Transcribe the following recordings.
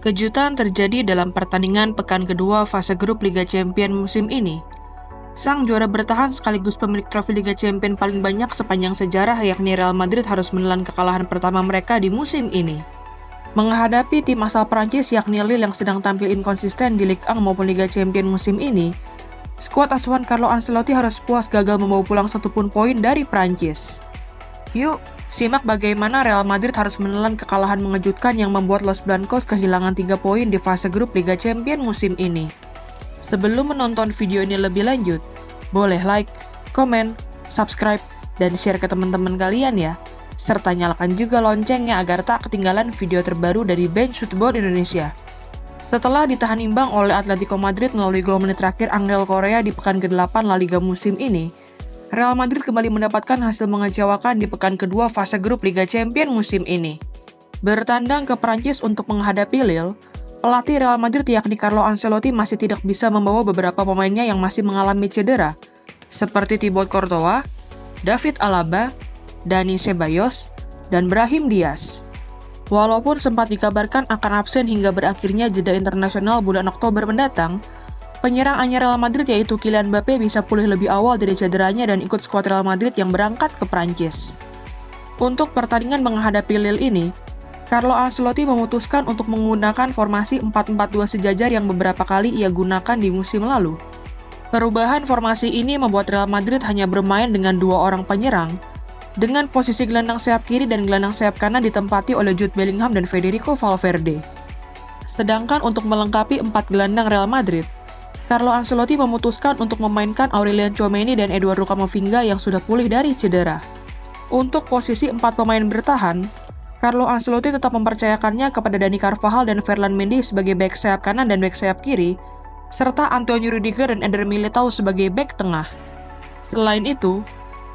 Kejutan terjadi dalam pertandingan pekan kedua fase grup Liga Champions musim ini. Sang juara bertahan sekaligus pemilik trofi Liga Champions paling banyak sepanjang sejarah yakni Real Madrid harus menelan kekalahan pertama mereka di musim ini. Menghadapi tim asal Prancis yakni Lille yang sedang tampil inkonsisten di Ligue 1 maupun Liga Champions musim ini, skuad asuhan Carlo Ancelotti harus puas gagal membawa pulang satupun poin dari Prancis. Yuk, simak bagaimana Real Madrid harus menelan kekalahan mengejutkan yang membuat Los Blancos kehilangan 3 poin di fase grup Liga Champions musim ini. Sebelum menonton video ini lebih lanjut, boleh like, komen, subscribe, dan share ke teman-teman kalian ya. Serta nyalakan juga loncengnya agar tak ketinggalan video terbaru dari Bench Football Indonesia. Setelah ditahan imbang oleh Atletico Madrid melalui gol menit terakhir Angel Correa di pekan ke-8 La Liga musim ini, Real Madrid kembali mendapatkan hasil mengecewakan di pekan kedua fase grup Liga Champions musim ini. Bertandang ke Prancis untuk menghadapi Lille, pelatih Real Madrid yakni Carlo Ancelotti masih tidak bisa membawa beberapa pemainnya yang masih mengalami cedera, seperti Thibaut Courtois, David Alaba, Dani Ceballos, dan Brahim Diaz. Walaupun sempat dikabarkan akan absen hingga berakhirnya jeda internasional bulan Oktober mendatang, penyerang anyar Real Madrid yaitu Kylian Mbappe bisa pulih lebih awal dari cederanya dan ikut skuad Real Madrid yang berangkat ke Prancis. Untuk pertandingan menghadapi Lille ini, Carlo Ancelotti memutuskan untuk menggunakan formasi 4-4-2 sejajar yang beberapa kali ia gunakan di musim lalu. Perubahan formasi ini membuat Real Madrid hanya bermain dengan 2 orang penyerang, dengan posisi gelandang sayap kiri dan gelandang sayap kanan ditempati oleh Jude Bellingham dan Federico Valverde. Sedangkan untuk melengkapi 4 gelandang Real Madrid, Carlo Ancelotti memutuskan untuk memainkan Aurelien Tchouaméni dan Eduardo Camavinga yang sudah pulih dari cedera. Untuk posisi 4 pemain bertahan, Carlo Ancelotti tetap mempercayakannya kepada Dani Carvajal dan Ferland Mendy sebagai bek sayap kanan dan bek sayap kiri, serta Antonio Rudiger dan Eder Militao sebagai bek tengah. Selain itu,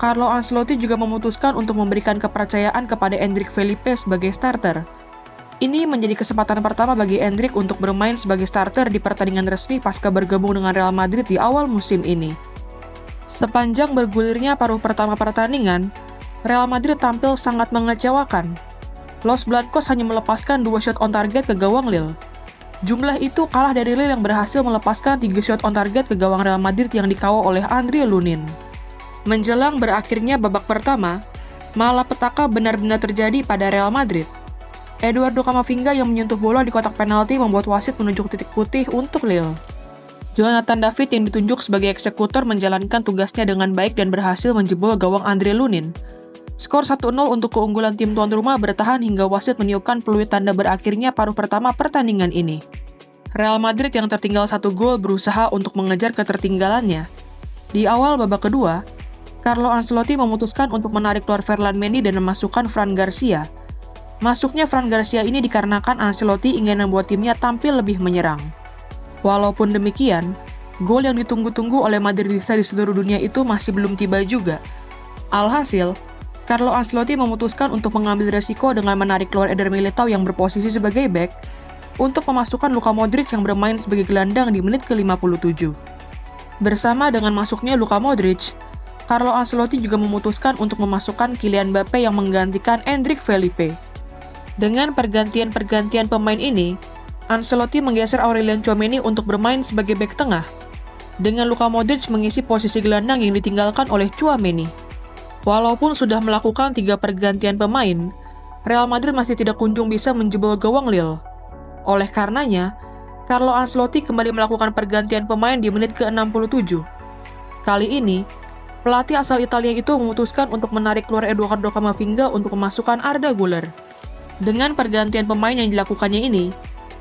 Carlo Ancelotti juga memutuskan untuk memberikan kepercayaan kepada Endrick Felipe sebagai starter. Ini menjadi kesempatan pertama bagi Endrick untuk bermain sebagai starter di pertandingan resmi pasca bergabung dengan Real Madrid di awal musim ini. Sepanjang bergulirnya paruh pertama pertandingan, Real Madrid tampil sangat mengecewakan. Los Blancos hanya melepaskan 2 shot on target ke gawang Lille. Jumlah itu kalah dari Lille yang berhasil melepaskan 3 shot on target ke gawang Real Madrid yang dikawal oleh André Lunin. Menjelang berakhirnya babak pertama, malapetaka benar-benar terjadi pada Real Madrid. Eduardo Camavinga yang menyentuh bola di kotak penalti membuat wasit menunjuk titik putih untuk Lille. Jonathan David yang ditunjuk sebagai eksekutor menjalankan tugasnya dengan baik dan berhasil menjebol gawang André Lunin. Skor 1-0 untuk keunggulan tim tuan rumah bertahan hingga wasit meniupkan peluit tanda berakhirnya paruh pertama pertandingan ini. Real Madrid yang tertinggal 1 gol berusaha untuk mengejar ketertinggalannya. Di awal babak kedua, Carlo Ancelotti memutuskan untuk menarik keluar Ferland Mendy dan memasukkan Fran Garcia. Masuknya Fran Garcia ini dikarenakan Ancelotti ingin membuat timnya tampil lebih menyerang. Walaupun demikian, gol yang ditunggu-tunggu oleh Madridista di seluruh dunia itu masih belum tiba juga. Alhasil, Carlo Ancelotti memutuskan untuk mengambil resiko dengan menarik keluar Eder Militao yang berposisi sebagai bek untuk memasukkan Luka Modric yang bermain sebagai gelandang di menit ke-57. Bersama dengan masuknya Luka Modric, Carlo Ancelotti juga memutuskan untuk memasukkan Kylian Mbappe yang menggantikan Endrick Felipe. Dengan pergantian-pergantian pemain ini, Ancelotti menggeser Aurelien Tchouaméni untuk bermain sebagai bek tengah, dengan Luka Modric mengisi posisi gelandang yang ditinggalkan oleh Tchouaméni. Walaupun sudah melakukan 3 pergantian pemain, Real Madrid masih tidak kunjung bisa menjebol gawang Lille. Oleh karenanya, Carlo Ancelotti kembali melakukan pergantian pemain di menit ke-67. Kali ini, pelatih asal Italia itu memutuskan untuk menarik keluar Eduardo Camavinga untuk memasukkan Arda Güler. Dengan pergantian pemain yang dilakukannya ini,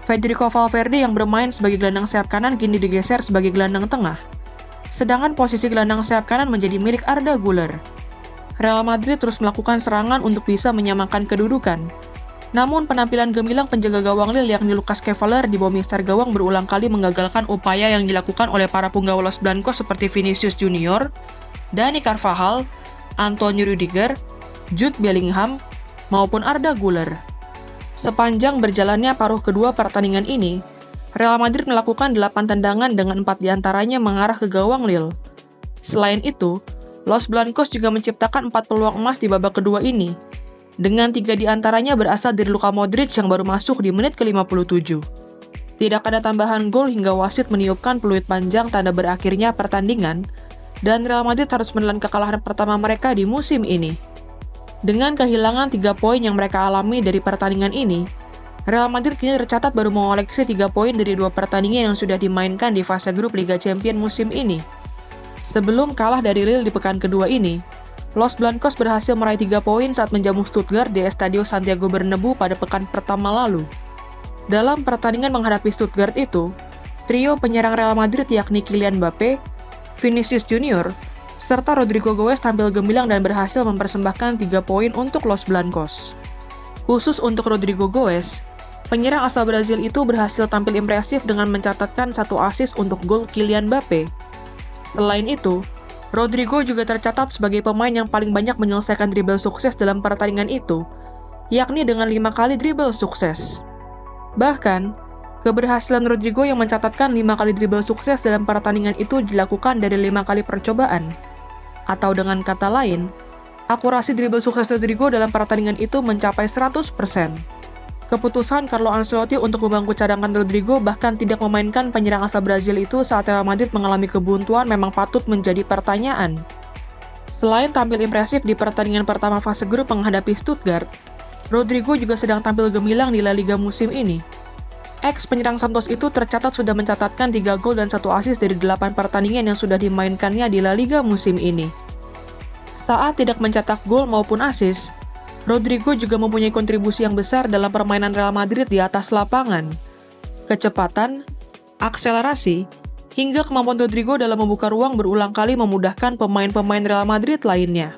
Federico Valverde yang bermain sebagai gelandang sayap kanan kini digeser sebagai gelandang tengah. Sedangkan posisi gelandang sayap kanan menjadi milik Arda Güler. Real Madrid terus melakukan serangan untuk bisa menyamakan kedudukan. Namun penampilan gemilang penjaga gawang Lille yakni Lucas Cavalier di bawah mistar gawang berulang kali menggagalkan upaya yang dilakukan oleh para punggawa Los Blancos seperti Vinicius Junior, Dani Carvajal, Antonio Rudiger, Jude Bellingham, maupun Arda Güler. Sepanjang berjalannya paruh kedua pertandingan ini, Real Madrid melakukan 8 tendangan dengan 4 diantaranya mengarah ke gawang Lille. Selain itu, Los Blancos juga menciptakan 4 peluang emas di babak kedua ini. dengan 3 diantaranya berasal dari Luka Modric yang baru masuk di menit ke-57. Tidak ada tambahan gol hingga wasit meniupkan peluit panjang tanda berakhirnya pertandingan, dan Real Madrid harus menelan kekalahan pertama mereka di musim ini. Dengan kehilangan 3 poin yang mereka alami dari pertandingan ini, Real Madrid kini tercatat baru mengoleksi 3 poin dari 2 pertandingan yang sudah dimainkan di fase grup Liga Champions musim ini. Sebelum kalah dari Lille di pekan kedua ini, Los Blancos berhasil meraih 3 poin saat menjamu Stuttgart di Estadio Santiago Bernabeu pada pekan pertama lalu. Dalam pertandingan menghadapi Stuttgart itu, trio penyerang Real Madrid yakni Kylian Mbappe, Vinicius Junior, serta Rodrigo Goes tampil gemilang dan berhasil mempersembahkan 3 poin untuk Los Blancos. Khusus untuk Rodrigo Goes, penyerang asal Brazil itu berhasil tampil impresif dengan mencatatkan 1 assist untuk gol Kylian Mbappe. Selain itu, Rodrigo juga tercatat sebagai pemain yang paling banyak menyelesaikan dribble sukses dalam pertandingan itu, yakni dengan 5 kali dribble sukses. Bahkan, keberhasilan Rodrigo yang mencatatkan 5 kali dribble sukses dalam pertandingan itu dilakukan dari 5 kali percobaan. Atau dengan kata lain, akurasi dribble sukses Rodrigo dalam pertandingan itu mencapai 100%. Keputusan Carlo Ancelotti untuk membangku cadangan Rodrigo bahkan tidak memainkan penyerang asal Brazil itu saat Real Madrid mengalami kebuntuan memang patut menjadi pertanyaan. Selain tampil impresif di pertandingan pertama fase grup menghadapi Stuttgart, Rodrigo juga sedang tampil gemilang di La Liga musim ini. Ex-penyerang Santos itu tercatat sudah mencatatkan 3 gol dan 1 assist dari 8 pertandingan yang sudah dimainkannya di La Liga musim ini. Saat tidak mencetak gol maupun assist, Rodrigo juga mempunyai kontribusi yang besar dalam permainan Real Madrid di atas lapangan. Kecepatan, akselerasi, hingga kemampuan Rodrigo dalam membuka ruang berulang kali memudahkan pemain-pemain Real Madrid lainnya.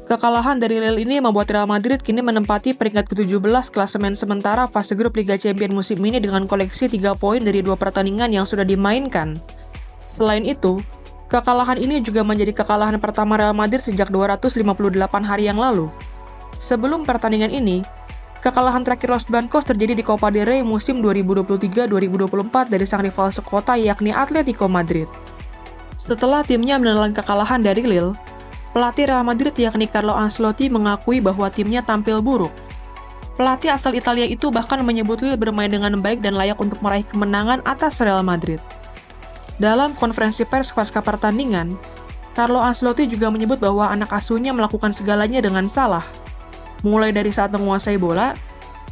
Kekalahan dari Lille ini membuat Real Madrid kini menempati peringkat ke-17 klasemen sementara fase grup Liga Champions musim ini dengan koleksi 3 poin dari 2 pertandingan yang sudah dimainkan. Selain itu, kekalahan ini juga menjadi kekalahan pertama Real Madrid sejak 258 hari yang lalu. Sebelum pertandingan ini, kekalahan terakhir Los Blancos terjadi di Copa del Rey musim 2023-2024 dari sang rival sekota yakni Atletico Madrid. Setelah timnya menelan kekalahan dari Lille, pelatih Real Madrid yakni Carlo Ancelotti mengakui bahwa timnya tampil buruk. Pelatih asal Italia itu bahkan menyebut Lille bermain dengan baik dan layak untuk meraih kemenangan atas Real Madrid. Dalam konferensi pers pasca pertandingan, Carlo Ancelotti juga menyebut bahwa anak asuhnya melakukan segalanya dengan salah. Mulai dari saat menguasai bola,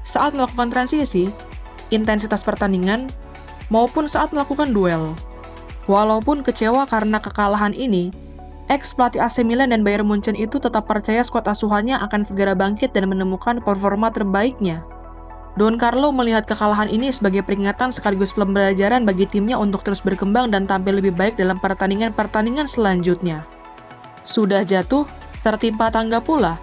saat melakukan transisi, intensitas pertandingan, maupun saat melakukan duel. Walaupun kecewa karena kekalahan ini, ex-pelatih AC Milan dan Bayern Munchen itu tetap percaya skuad asuhannya akan segera bangkit dan menemukan performa terbaiknya. Don Carlo melihat kekalahan ini sebagai peringatan sekaligus pembelajaran bagi timnya untuk terus berkembang dan tampil lebih baik dalam pertandingan-pertandingan selanjutnya. Sudah jatuh, tertimpa tangga pula.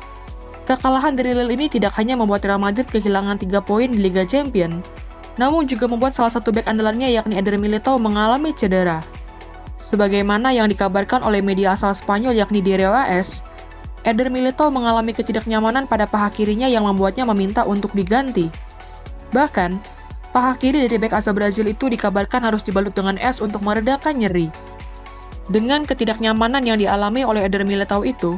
Kekalahan dari Lille ini tidak hanya membuat Real Madrid kehilangan 3 poin di Liga Champions, namun juga membuat salah satu bek andalannya yakni Eder Militao mengalami cedera. Sebagaimana yang dikabarkan oleh media asal Spanyol yakni Diario AS, Eder Militao mengalami ketidaknyamanan pada paha kirinya yang membuatnya meminta untuk diganti. Bahkan, paha kiri dari bek asal Brazil itu dikabarkan harus dibalut dengan es untuk meredakan nyeri. Dengan ketidaknyamanan yang dialami oleh Eder Militao itu,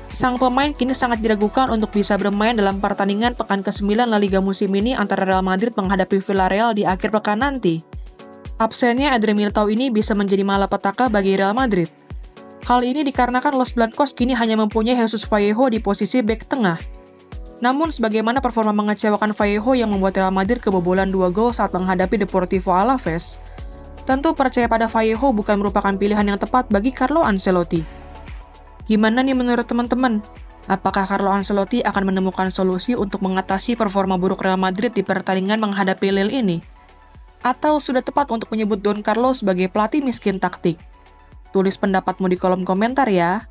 sang pemain kini sangat diragukan untuk bisa bermain dalam pertandingan pekan ke-9 La Liga musim ini antara Real Madrid menghadapi Villarreal di akhir pekan nanti. Absennya Eder Militao ini bisa menjadi malapetaka bagi Real Madrid. Hal ini dikarenakan Los Blancos kini hanya mempunyai Jesus Vallejo di posisi bek tengah. Namun sebagaimana performa mengecewakan Vallejo yang membuat Real Madrid kebobolan 2 gol saat menghadapi Deportivo Alaves, tentu percaya pada Vallejo bukan merupakan pilihan yang tepat bagi Carlo Ancelotti. Gimana nih menurut teman-teman? Apakah Carlo Ancelotti akan menemukan solusi untuk mengatasi performa buruk Real Madrid di pertandingan menghadapi Lille ini? Atau sudah tepat untuk menyebut Don Carlo sebagai pelatih miskin taktik? Tulis pendapatmu di kolom komentar ya.